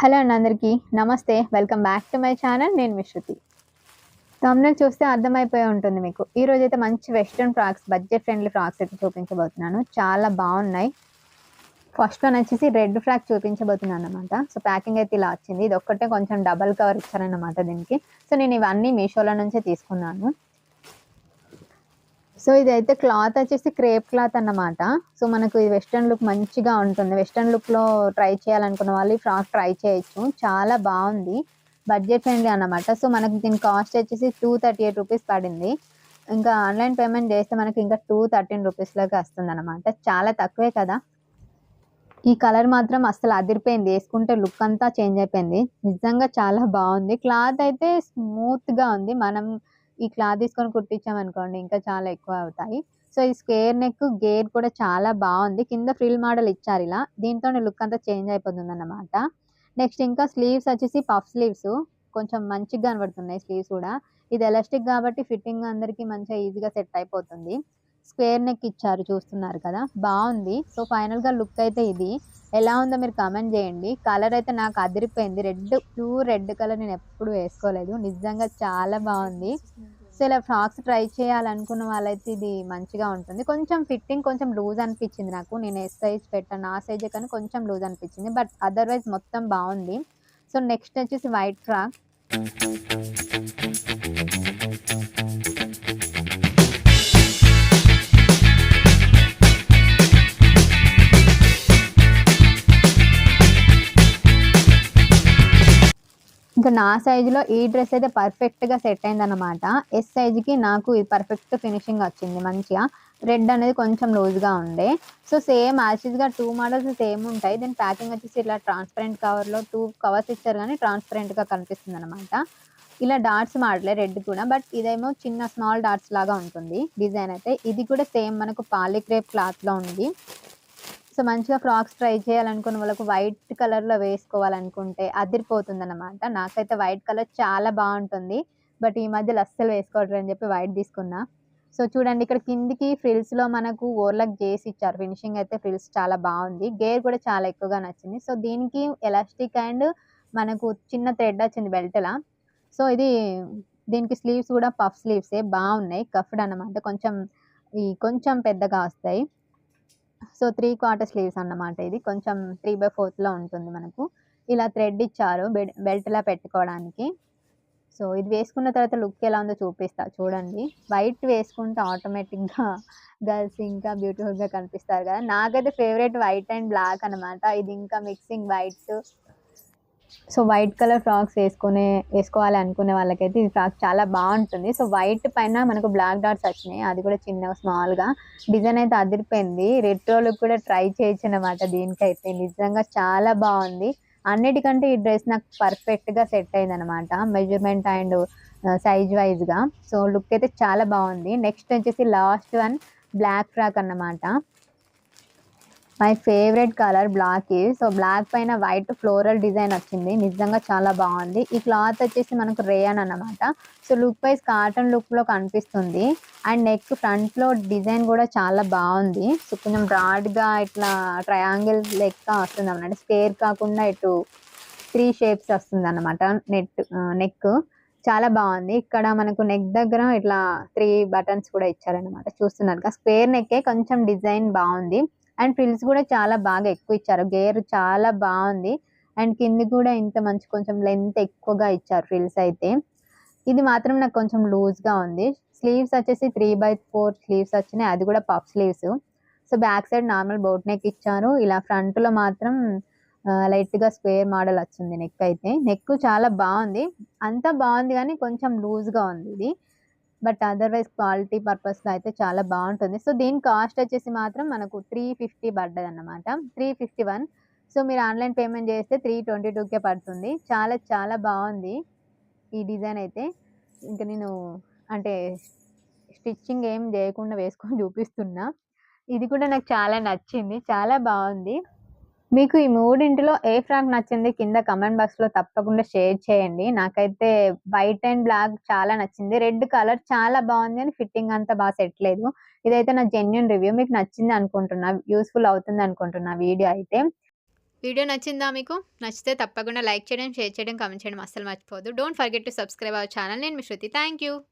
Hello అండి అందరికీ నమస్తే. Welcome back to my channel. నేను మీ శృతి. థంబ్‌నెయిల్ చూస్తే అర్థమైపోయి ఉంటుంది మీకు. ఈరోజైతే మంచి western frocks, budget friendly frocks అయితే చూపించబోతున్నాను. చాలా బాగున్నాయి. ఫస్ట్ వన్ వచ్చేసి రెడ్ ఫ్రాక్ చూపించబోతున్నాను అనమాట. సో ప్యాకింగ్ అయితే ఇలా వచ్చింది. ఇది ఒక్కటే కొంచెం డబల్ కవర్ ఇచ్చారనమాట దీనికి. సో నేను ఇవన్నీ మీషోలో నుంచే తీసుకున్నాను. సో ఇదైతే క్లాత్ వచ్చేసి క్రేప్ క్లాత్ అన్నమాట. సో మనకు ఈ వెస్టర్న్ లుక్ మంచిగా ఉంటుంది. వెస్టర్న్ లుక్‌లో ట్రై చేయాలనుకున్న వాళ్ళు ఈ ఫ్రాక్ ట్రై చేయొచ్చు. చాలా బాగుంది. బడ్జెట్ ఫ్రెండ్లీ అన్నమాట. సో మనకి దీని కాస్ట్ వచ్చేసి ₹238 పడింది. ఇంకా ఆన్‌లైన్ పేమెంట్ చేస్తే మనకి ఇంకా ₹213 వస్తుందన్నమాట. చాలా తక్కువే కదా! ఈ కలర్ మాత్రం అస్సలు అదిరిపోయింది. యేసుకుంటే లుక్ అంతా చేంజ్ అయిపోయింది. నిజంగా చాలా బాగుంది. క్లాత్ అయితే స్మూత్‌గా ఉంది. మనం ఈ క్లాత్ తీసుకొని కుట్టించామనుకోండి ఇంకా చాలా ఎక్కువ అవుతాయి. సో ఈ స్క్వేర్ నెక్ గేర్ కూడా చాలా బాగుంది. కింద ఫ్రిల్ మోడల్ ఇచ్చారు ఇలా. దీంతోనే లుక్ అంతా చేంజ్ అయిపోతుందన్నమాట. నెక్స్ట్ ఇంకా స్లీవ్స్ వచ్చేసి పఫ్ స్లీవ్స్. కొంచెం మంచిగా కనబడుతున్నాయి స్లీవ్స్ కూడా. ఇది ఎలాస్టిక్ కాబట్టి ఫిట్టింగ్ అందరికీ మంచిగా ఈజీగా సెట్ అయిపోతుంది. స్క్వేర్ నెక్ ఇచ్చారు చూస్తున్నారు కదా! బావుంది. సో ఫైనల్‌గా లుక్ అయితే ఇది. ఎలా ఉందో మీరు కామెంట్ చేయండి. కలర్ అయితే నాకు అదిరిపోయింది. ప్యూర్ రెడ్ కలర్ నేనెప్పుడు వేసుకోలేదు. నిజంగా చాలా బావుంది. సో ఇలా ఫ్రాక్స్ ట్రై చేయాలనుకున్న వాళ్ళైతే ఇది మంచిగా ఉంటుంది. కొంచెం ఫిట్టింగ్ కొంచెం లూజ్ అనిపించింది నాకు. నేను ఎస్ సైజ్ పెట్టాను. నా సైజే కానీ కొంచెం లూజ్ అనిపించింది. బట్ అదర్‌వైజ్ మొత్తం బావుంది. సో నెక్స్ట్ వచ్చేసి వైట్ ఫ్రాక్. ఇంకా నా సైజులో ఈ డ్రెస్ అయితే పర్ఫెక్ట్‌గా సెట్ అయిందన్నమాట. ఎస్ సైజ్‌కి నాకు ఇది పర్ఫెక్ట్ ఫినిషింగ్ వచ్చింది మంచిగా. రెడ్ అనేది కొంచెం లూజ్‌గా ఉండే. సో సేమ్ యాజ్ ఇట్‌గా 2 మోడల్స్ సేమ్ ఉంటాయి. దీని ప్యాకింగ్ వచ్చేసి ఇలా ట్రాన్స్‌పరెంట్ కవర్‌లో 2 కవర్స్ ఇచ్చారు గానీ ట్రాన్స్‌పరెంట్‌గా కనిపిస్తుందన్నమాట. ఇలా డాట్స్ మోడలే రెడ్ కూడా. బట్ ఇదేమో చిన్న స్మాల్ డాట్స్ లాగా ఉంటుంది డిజైన్ అయితే. ఇది కూడా సేమ్ మనకు పాలీక్రేప్ క్లాత్‌లో ఉంది. సో మంచిగా ఫ్రాక్స్ ట్రై చేయాలనుకున్న వాళ్ళకు వైట్ కలర్‌లో వేసుకోవాలనుకుంటే అదిరిపోతుందన్నమాట. నాకైతే వైట్ కలర్ చాలా బావుంటుంది. బట్ ఈ మధ్యలో అస్సలు వేసుకోవట్లేదని చెప్పి వైట్ తీసుకున్నా. సో చూడండి ఇక్కడ కిందికి ఫ్రిల్స్‌లో మనకు ఓవర్‌లాక్ చేసి ఇచ్చారు. ఫినిషింగ్ అయితే ఫ్రిల్స్ చాలా బావుంది. గేర్ కూడా చాలా ఎక్కువగా నచ్చింది. సో దీనికి ఎలాస్టిక్ అండ్ మనకు చిన్న థ్రెడ్ వచ్చింది బెల్ట్‌లా. సో దీనికి స్లీవ్స్ కూడా పఫ్ స్లీవ్సే బావున్నాయి. కఫ్డ్ అన్నమాట. కొంచెం పెద్దగా వస్తాయి. సో 3/4 స్లీవ్స్ అన్నమాట ఇది. కొంచెం 3/4లో ఉంటుంది మనకు. ఇలా థ్రెడ్ ఇచ్చారు బెల్ట్‌లా పెట్టుకోవడానికి. సో ఇది వేసుకున్న తర్వాత లుక్ ఎలా ఉందో చూపిస్తా చూడండి. వైట్ వేసుకుంటే ఆటోమేటిక్‌గా గర్ల్స్ ఇంకా బ్యూటిఫుల్‌గా కనిపిస్తారు కదా! నాకైతే ఫేవరెట్ వైట్ అండ్ బ్లాక్ అన్నమాట. ఇది ఇంకా mixing white. So white colour frocks వేసుకోవాలి అనుకునే వాళ్ళకైతే ఈ ఫ్రాక్ చాలా బాగుంటుంది. సో వైట్ పైన మనకు బ్లాక్ డాట్స్ వచ్చినాయి. అది కూడా చిన్నగా స్మాల్‌గా. డిజైన్ అయితే అదిరిపోయింది. రెట్రో లుక్ కూడా ట్రై చేయొచ్చు అన్నమాట దీనికైతే. నిజంగా చాలా బాగుంది. అన్నిటికంటే ఈ డ్రెస్ నాకు పర్ఫెక్ట్‌గా సెట్ అయిందన్నమాట. మెజర్‌మెంట్ అండ్ సైజ్ వైస్‌గా. సో లుక్ అయితే చాలా బాగుంది. నెక్స్ట్ వచ్చేసి లాస్ట్ వన్ బ్లాక్ ఫ్రాక్ అన్నమాట. My favourite colour black so black పైన వైట్ ఫ్లోరల్ డిజైన్ వచ్చింది. నిజంగా చాలా బాగుంది. ఈ క్లాత్ వచ్చేసి మనకు రేయన్ అన్నమాట. సో లుక్ వైజ్ కాటన్ లుక్‌లో కనిపిస్తుంది. అండ్ నెక్ ఫ్రంట్‌లో డిజైన్ కూడా చాలా బాగుంది. సో కొంచెం బ్రాడ్‌గా ఇట్లా ట్రయాంగిల్ లెక్క వస్తుందన్నమాట. స్క్వేర్ కాకుండా ఇటు 3 షేప్స్ వస్తుందన్నమాట నెక్. చాలా బాగుంది. ఇక్కడ మనకు నెక్ దగ్గర ఇట్లా 3 బటన్స్ కూడా ఇచ్చారన్నమాట. చూస్తున్నారుగా స్క్వేర్ నెక్కే కొంచెం డిజైన్ బాగుంది. అండ్ ఫ్రిల్స్ కూడా చాలా బాగా ఎక్కువ ఇచ్చారు. గేర్ చాలా బాగుంది. అండ్ కింది కూడా ఇంత మంచి కొంచెం లెంత్ ఎక్కువగా ఇచ్చారు ఫ్రిల్స్ అయితే. ఇది మాత్రం నాకు కొంచెం లూజ్‌గా ఉంది. స్లీవ్స్ వచ్చేసి 3/4 స్లీవ్స్ వచ్చినాయి. అది కూడా puff sleeves. So back side normal boat neck ఇచ్చారు. ఇలా ఫ్రంట్‌లో మాత్రం లైట్‌గా స్క్వేర్ మోడల్ వచ్చింది నెక్ అయితే. నెక్ చాలా బాగుంది. అంతా బాగుంది గానీ కొంచెం లూజ్‌గా ఉంది ఇది. బట్ అదర్‌వైజ్ క్వాలిటీ పర్పస్‌లో అయితే చాలా బావుంటుంది. సో దీని కాస్ట్ వచ్చేసి మాత్రం మనకు 350 పడ్డదన్నమాట. 351. సో మీరు ఆన్‌లైన్ పేమెంట్ చేస్తే 322కే పడుతుంది. చాలా చాలా బావుంది ఈ డిజైన్ అయితే. ఇంక నేను అంటే స్టిచ్చింగ్ ఏం చేయకుండా వేసుకొని చూపిస్తున్నా. ఇది కూడా నాకు చాలా నచ్చింది. చాలా బావుంది. మీకు ఈ మూడింటిలో ఏ ఫ్రాక్ నచ్చింది కింద కామెంట్ బాక్స్‌లో తప్పకుండా షేర్ చేయండి. నాకైతే వైట్ అండ్ బ్లాక్ చాలా నచ్చింది. రెడ్ కలర్ చాలా బాగుంది కానీ ఫిట్టింగ్ అంతా బాగా సెట్ లేదు. ఇదైతే నా జెన్యూన్ రివ్యూ. మీకు నచ్చింది అనుకుంటున్నా. యూజ్‌ఫుల్ అవుతుంది అనుకుంటున్నా వీడియో అయితే. వీడియో నచ్చిందా మీకు? నచ్చితే తప్పకుండా లైక్ చేయడం, షేర్ చేయడం, కామెంట్ చేయడం అస్సలు మర్చిపోవద్దు. Don't forget to subscribe our channel. నేను మీ శృతి. Thank you.